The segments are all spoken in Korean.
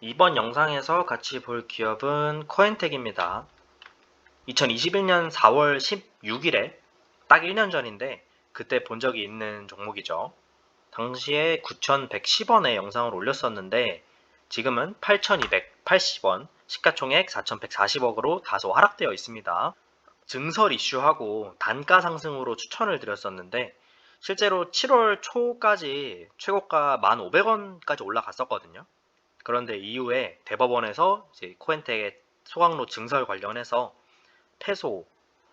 이번 영상에서 같이 볼 기업은 코엔텍입니다. 2021년 4월 16일에 딱 1년 전인데 그때 본 적이 있는 종목이죠. 당시에 9,110원에 영상을 올렸었는데 지금은 8,280원, 시가총액 4,140억으로 다소 하락되어 있습니다. 증설 이슈하고 단가 상승으로 추천을 드렸었는데 실제로 7월 초까지 최고가 1,500원까지 올라갔었거든요. 그런데 이후에 대법원에서 이제 코엔텍의 소각로 증설 관련해서 패소,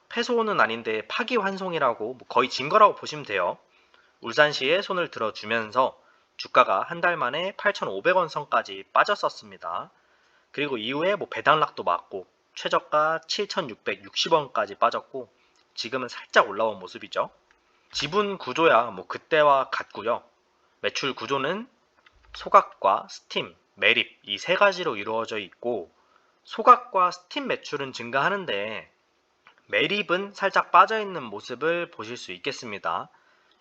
패소는 아닌데 파기환송이라고 거의 진 거라고 보시면 돼요. 울산시에 손을 들어주면서 주가가 한 달 만에 8,500원 선까지 빠졌었습니다. 그리고 이후에 배당락도 맞고 최저가 7,660원까지 빠졌고 지금은 살짝 올라온 모습이죠. 지분 구조야 그때와 같고요. 매출 구조는 소각과 스팀, 매립 이 세 가지로 이루어져 있고 소각과 스팀 매출은 증가하는데 매립은 살짝 빠져있는 모습을 보실 수 있겠습니다.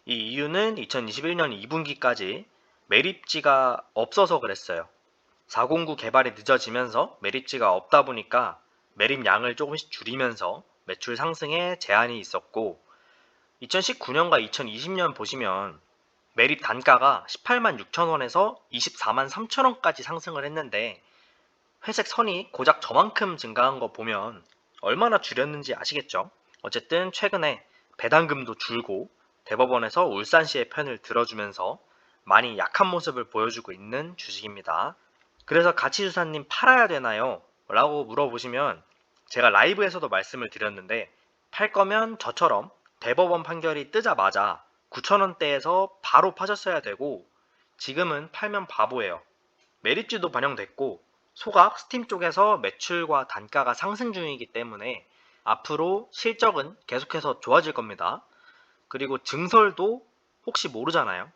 이 이유는 2021년 2분기까지 매립지가 없어서 그랬어요. 409 개발이 늦어지면서 매립지가 없다 보니까 매립량을 조금씩 줄이면서 매출 상승에 제한이 있었고 2019년과 2020년 보시면 매립 단가가 18만 6천 원에서 24만 3천 원까지 상승을 했는데 회색 선이 고작 저만큼 증가한 거 보면 얼마나 줄였는지 아시겠죠? 어쨌든 최근에 배당금도 줄고 대법원에서 울산시의 편을 들어주면서 많이 약한 모습을 보여주고 있는 주식입니다. 그래서 가치주사님 팔아야 되나요? 라고 물어보시면 제가 라이브에서도 말씀을 드렸는데 팔 거면 저처럼 대법원 판결이 뜨자마자 9,000원대에서 바로 파셨어야 되고 지금은 팔면 바보예요. 매립지도 반영됐고 소각, 스팀 쪽에서 매출과 단가가 상승 중이기 때문에 앞으로 실적은 계속해서 좋아질 겁니다. 그리고 증설도 혹시 모르잖아요.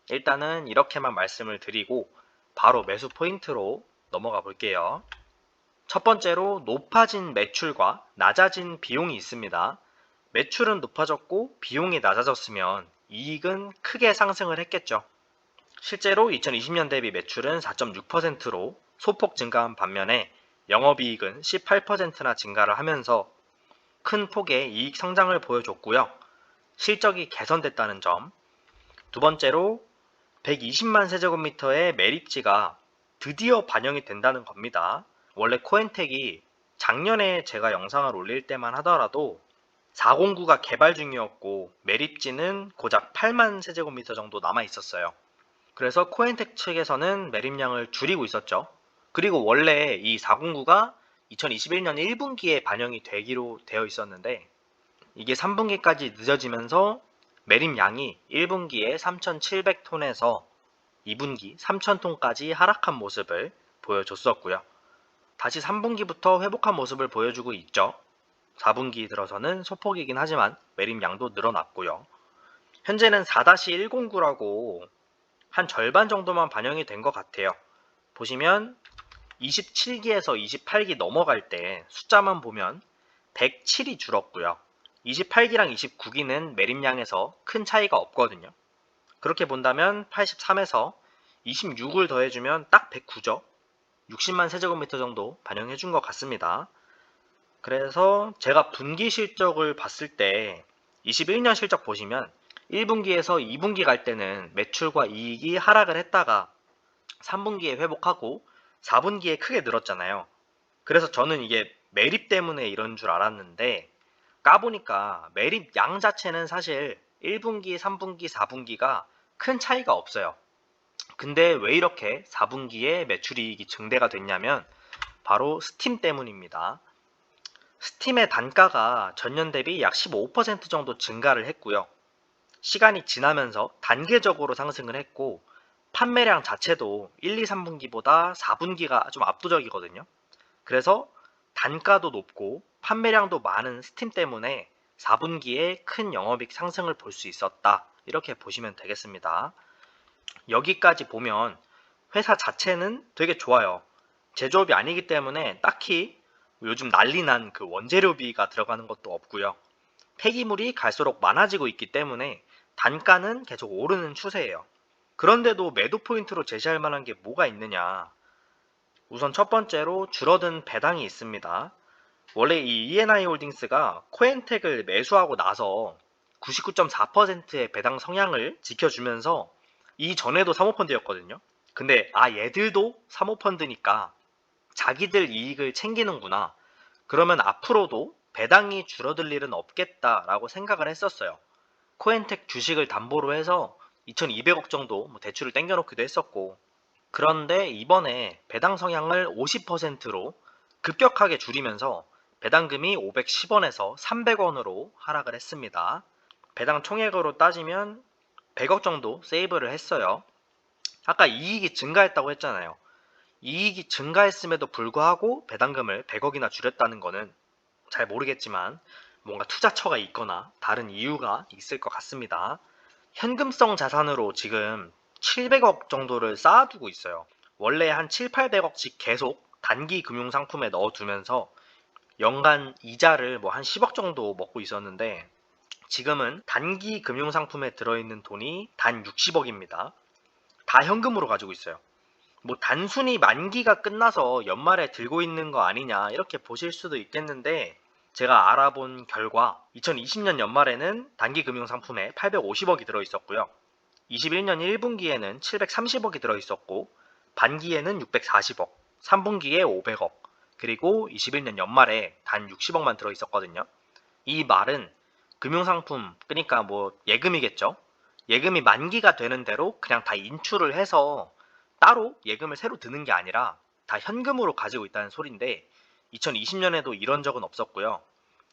일단은 이렇게만 말씀을 드리고 바로 매수 포인트로 넘어가 볼게요. 첫 번째로 높아진 매출과 낮아진 비용이 있습니다. 매출은 높아졌고 비용이 낮아졌으면 이익은 크게 상승을 했겠죠. 실제로 2020년 대비 매출은 4.6%로 소폭 증가한 반면에 영업이익은 18%나 증가를 하면서 큰 폭의 이익 성장을 보여줬고요. 실적이 개선됐다는 점. 두 번째로 120만 세제곱미터의 매립지가 드디어 반영이 된다는 겁니다. 원래 코엔텍이 작년에 제가 영상을 올릴 때만 하더라도 409가 개발 중이었고 매립지는 고작 8만 세제곱미터 정도 남아 있었어요. 그래서 코엔텍 측에서는 매립량을 줄이고 있었죠. 그리고 원래 이 409가 2021년 1분기에 반영이 되기로 되어 있었는데 이게 3분기까지 늦어지면서 매립량이 1분기에 3,700톤에서 2분기 3,000톤까지 하락한 모습을 보여줬었고요. 다시 3분기부터 회복한 모습을 보여주고 있죠. 4분기 들어서는 소폭이긴 하지만 매립량도 늘어났고요. 현재는 4-109라고 한 절반 정도만 반영이 된 것 같아요. 보시면 27기에서 28기 넘어갈 때 숫자만 보면 107이 줄었고요. 28기랑 29기는 매립량에서 큰 차이가 없거든요. 그렇게 본다면 83에서 26을 더해주면 딱 109죠. 60만 세제곱미터 정도 반영해준 것 같습니다. 그래서 제가 분기 실적을 봤을 때 21년 실적 보시면 1분기에서 2분기 갈 때는 매출과 이익이 하락을 했다가 3분기에 회복하고 4분기에 크게 늘었잖아요. 그래서 저는 이게 매립 때문에 이런 줄 알았는데 까보니까 매립 양 자체는 사실 1분기, 3분기, 4분기가 큰 차이가 없어요. 근데 왜 이렇게 4분기에 매출이익이 증대가 됐냐면 바로 스팀 때문입니다. 스팀의 단가가 전년 대비 약 15% 정도 증가를 했고요. 시간이 지나면서 단계적으로 상승을 했고 판매량 자체도 1, 2, 3분기보다 4분기가 좀 압도적이거든요. 그래서 단가도 높고 판매량도 많은 스팀 때문에 4분기에 큰 영업이익 상승을 볼 수 있었다. 이렇게 보시면 되겠습니다. 여기까지 보면 회사 자체는 되게 좋아요. 제조업이 아니기 때문에 딱히 요즘 난리 난 그 원재료비가 들어가는 것도 없고요. 폐기물이 갈수록 많아지고 있기 때문에 단가는 계속 오르는 추세예요. 그런데도 매도 포인트로 제시할 만한 게 뭐가 있느냐? 우선 첫 번째로 줄어든 배당이 있습니다. 원래 이 E&I 홀딩스가 코엔텍을 매수하고 나서 99.4%의 배당 성향을 지켜주면서 이전에도 사모펀드였거든요. 근데 얘들도 사모펀드니까 자기들 이익을 챙기는구나. 그러면 앞으로도 배당이 줄어들 일은 없겠다라고 생각을 했었어요. 코엔텍 주식을 담보로 해서 2,200억 정도 대출을 땡겨놓기도 했었고, 그런데 이번에 배당 성향을 50%로 급격하게 줄이면서 배당금이 510원에서 300원으로 하락을 했습니다. 배당 총액으로 따지면 100억 정도 세이브를 했어요. 아까 이익이 증가했다고 했잖아요. 이익이 증가했음에도 불구하고 배당금을 100억이나 줄였다는 거는 잘 모르겠지만 뭔가 투자처가 있거나 다른 이유가 있을 것 같습니다. 현금성 자산으로 지금 700억 정도를 쌓아두고 있어요. 원래 한 7, 800억씩 계속 단기 금융상품에 넣어두면서 연간 이자를 한 10억 정도 먹고 있었는데 지금은 단기 금융상품에 들어있는 돈이 단 60억입니다. 다 현금으로 가지고 있어요. 단순히 만기가 끝나서 연말에 들고 있는 거 아니냐 이렇게 보실 수도 있겠는데 제가 알아본 결과 2020년 연말에는 단기 금융상품에 850억이 들어있었고요. 21년 1분기에는 730억이 들어있었고 반기에는 640억, 3분기에 500억, 그리고 21년 연말에 단 60억만 들어있었거든요. 이 말은 금융상품, 그러니까 예금이겠죠. 예금이 만기가 되는 대로 그냥 다 인출을 해서 따로 예금을 새로 드는 게 아니라 다 현금으로 가지고 있다는 소린데 2020년에도 이런 적은 없었고요.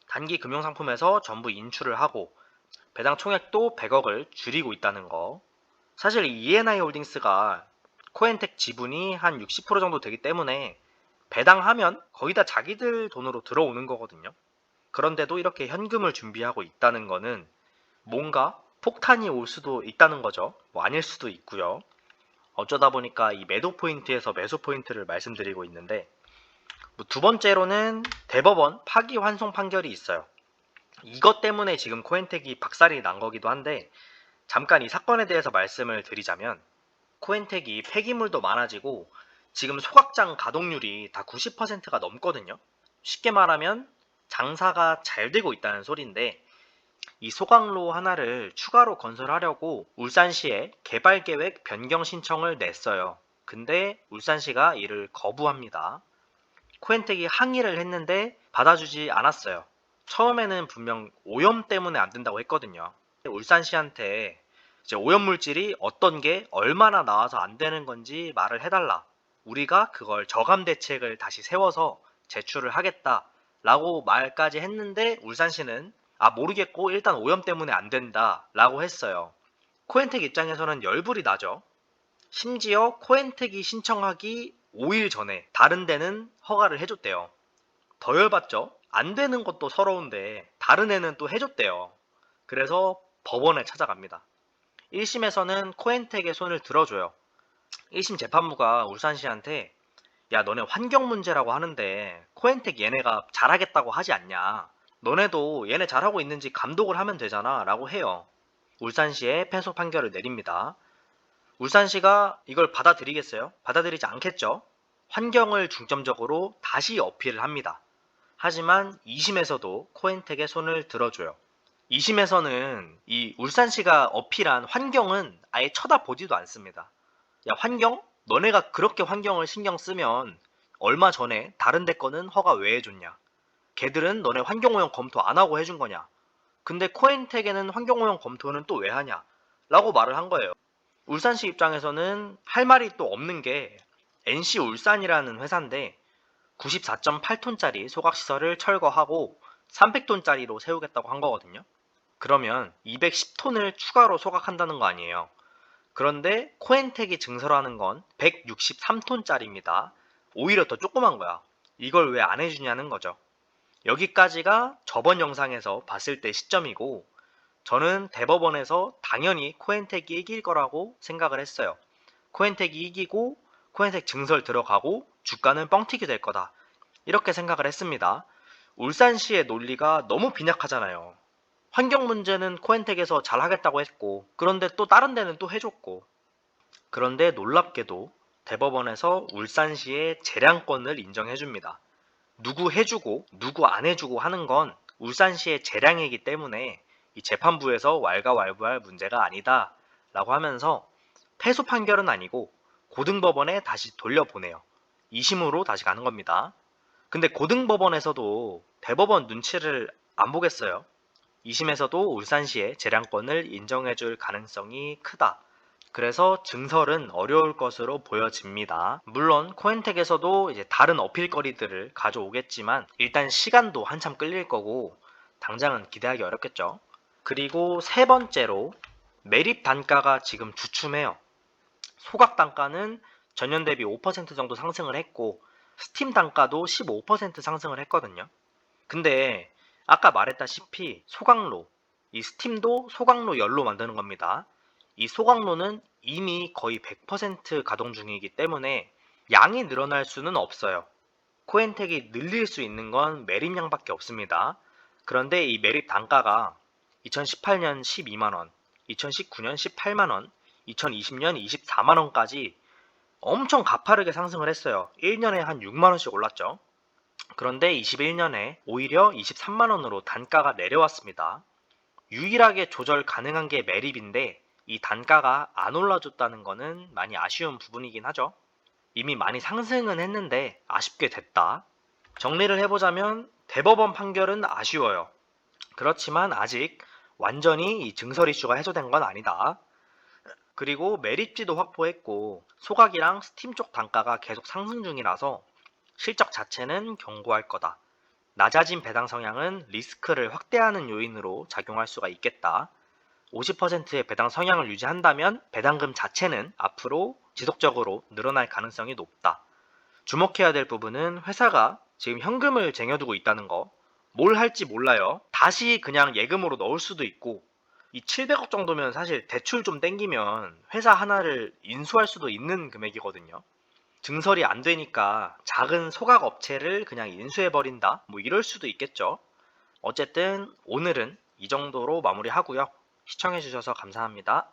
단기 금융상품에서 전부 인출을 하고 배당 총액도 100억을 줄이고 있다는 거. 사실 이 E&I 홀딩스가 코엔텍 지분이 한 60% 정도 되기 때문에 배당하면 거의 다 자기들 돈으로 들어오는 거거든요. 그런데도 이렇게 현금을 준비하고 있다는 거는 뭔가 폭탄이 올 수도 있다는 거죠. 아닐 수도 있고요. 어쩌다 보니까 이 매도 포인트에서 매수 포인트를 말씀드리고 있는데 두 번째로는 대법원 파기환송 판결이 있어요. 이것 때문에 지금 코엔텍이 박살이 난 거기도 한데 잠깐 이 사건에 대해서 말씀을 드리자면 코엔텍이 폐기물도 많아지고 지금 소각장 가동률이 다 90%가 넘거든요. 쉽게 말하면 장사가 잘 되고 있다는 소리인데 이 소각로 하나를 추가로 건설하려고 울산시에 개발계획 변경 신청을 냈어요. 근데 울산시가 이를 거부합니다. 코엔텍이 항의를 했는데 받아주지 않았어요. 처음에는 분명 오염 때문에 안 된다고 했거든요. 울산시한테 이제 오염 물질이 어떤 게 얼마나 나와서 안 되는 건지 말을 해달라. 우리가 그걸 저감 대책을 다시 세워서 제출을 하겠다라고 말까지 했는데 울산시는 모르겠고 일단 오염 때문에 안 된다라고 했어요. 코엔텍 입장에서는 열불이 나죠. 심지어 코엔텍이 신청하기 5일 전에 다른 데는 허가를 해줬대요. 더 열받죠? 안 되는 것도 서러운데 다른 애는 또 해줬대요. 그래서 법원에 찾아갑니다. 1심에서는 코엔텍의 손을 들어줘요. 1심 재판부가 울산시한테 야 너네 환경 문제라고 하는데 코엔텍 얘네가 잘하겠다고 하지 않냐. 너네도 얘네 잘하고 있는지 감독을 하면 되잖아 라고 해요. 울산시에 패소 판결을 내립니다. 울산시가 이걸 받아들이겠어요? 받아들이지 않겠죠? 환경을 중점적으로 다시 어필을 합니다. 하지만 2심에서도 코엔텍의 손을 들어줘요. 2심에서는 이 울산시가 어필한 환경은 아예 쳐다보지도 않습니다. 야 환경? 너네가 그렇게 환경을 신경 쓰면 얼마 전에 다른 데 거는 허가 왜 해줬냐? 걔들은 너네 환경오염 검토 안 하고 해준 거냐? 근데 코엔텍에는 환경오염 검토는 또 왜 하냐? 라고 말을 한 거예요. 울산시 입장에서는 할 말이 또 없는 게 NC 울산이라는 회사인데 94.8톤짜리 소각시설을 철거하고 300톤짜리로 세우겠다고 한 거거든요. 그러면 210톤을 추가로 소각한다는 거 아니에요. 그런데 코엔텍이 증설하는 건 163톤짜리입니다. 오히려 더 조그만 거야. 이걸 왜 안 해주냐는 거죠. 여기까지가 저번 영상에서 봤을 때 시점이고 저는 대법원에서 당연히 코엔텍이 이길 거라고 생각을 했어요. 코엔텍이 이기고 코엔텍 증설 들어가고 주가는 뻥튀기 될 거다. 이렇게 생각을 했습니다. 울산시의 논리가 너무 빈약하잖아요. 환경 문제는 코엔텍에서 잘 하겠다고 했고 그런데 또 다른 데는 또 해줬고 그런데 놀랍게도 대법원에서 울산시의 재량권을 인정해줍니다. 누구 해주고 누구 안 해주고 하는 건 울산시의 재량이기 때문에 이 재판부에서 왈가왈부할 문제가 아니다 라고 하면서 패소 판결은 아니고 고등법원에 다시 돌려보내요. 2심으로 다시 가는 겁니다. 근데 고등법원에서도 대법원 눈치를 안 보겠어요. 2심에서도 울산시의 재량권을 인정해줄 가능성이 크다. 그래서 증설은 어려울 것으로 보여집니다. 물론 코엔텍에서도 이제 다른 어필거리들을 가져오겠지만 일단 시간도 한참 끌릴 거고 당장은 기대하기 어렵겠죠. 그리고 세 번째로 매립 단가가 지금 주춤해요. 소각 단가는 전년 대비 5% 정도 상승을 했고 스팀 단가도 15% 상승을 했거든요. 근데 아까 말했다시피 소각로, 이 스팀도 소각로 열로 만드는 겁니다. 이 소각로는 이미 거의 100% 가동 중이기 때문에 양이 늘어날 수는 없어요. 코엔텍이 늘릴 수 있는 건 매립량밖에 없습니다. 그런데 이 매립 단가가 2018년 12만원, 2019년 18만원, 2020년 24만원까지 엄청 가파르게 상승을 했어요. 1년에 한 6만원씩 올랐죠. 그런데 21년에 오히려 23만원으로 단가가 내려왔습니다. 유일하게 조절 가능한 게 매립인데 이 단가가 안 올라줬다는 거는 많이 아쉬운 부분이긴 하죠. 이미 많이 상승은 했는데 아쉽게 됐다. 정리를 해보자면 대법원 판결은 아쉬워요. 그렇지만 아직 완전히 이 증설 이슈가 해소된 건 아니다. 그리고 매립지도 확보했고 소각이랑 스팀 쪽 단가가 계속 상승 중이라서 실적 자체는 견고할 거다. 낮아진 배당 성향은 리스크를 확대하는 요인으로 작용할 수가 있겠다. 50%의 배당 성향을 유지한다면 배당금 자체는 앞으로 지속적으로 늘어날 가능성이 높다. 주목해야 될 부분은 회사가 지금 현금을 쟁여두고 있다는 거. 뭘 할지 몰라요. 다시 그냥 예금으로 넣을 수도 있고 이 700억 정도면 사실 대출 좀 땡기면 회사 하나를 인수할 수도 있는 금액이거든요. 증설이 안 되니까 작은 소각 업체를 그냥 인수해버린다? 뭐 이럴 수도 있겠죠. 어쨌든 오늘은 이 정도로 마무리하고요. 시청해주셔서 감사합니다.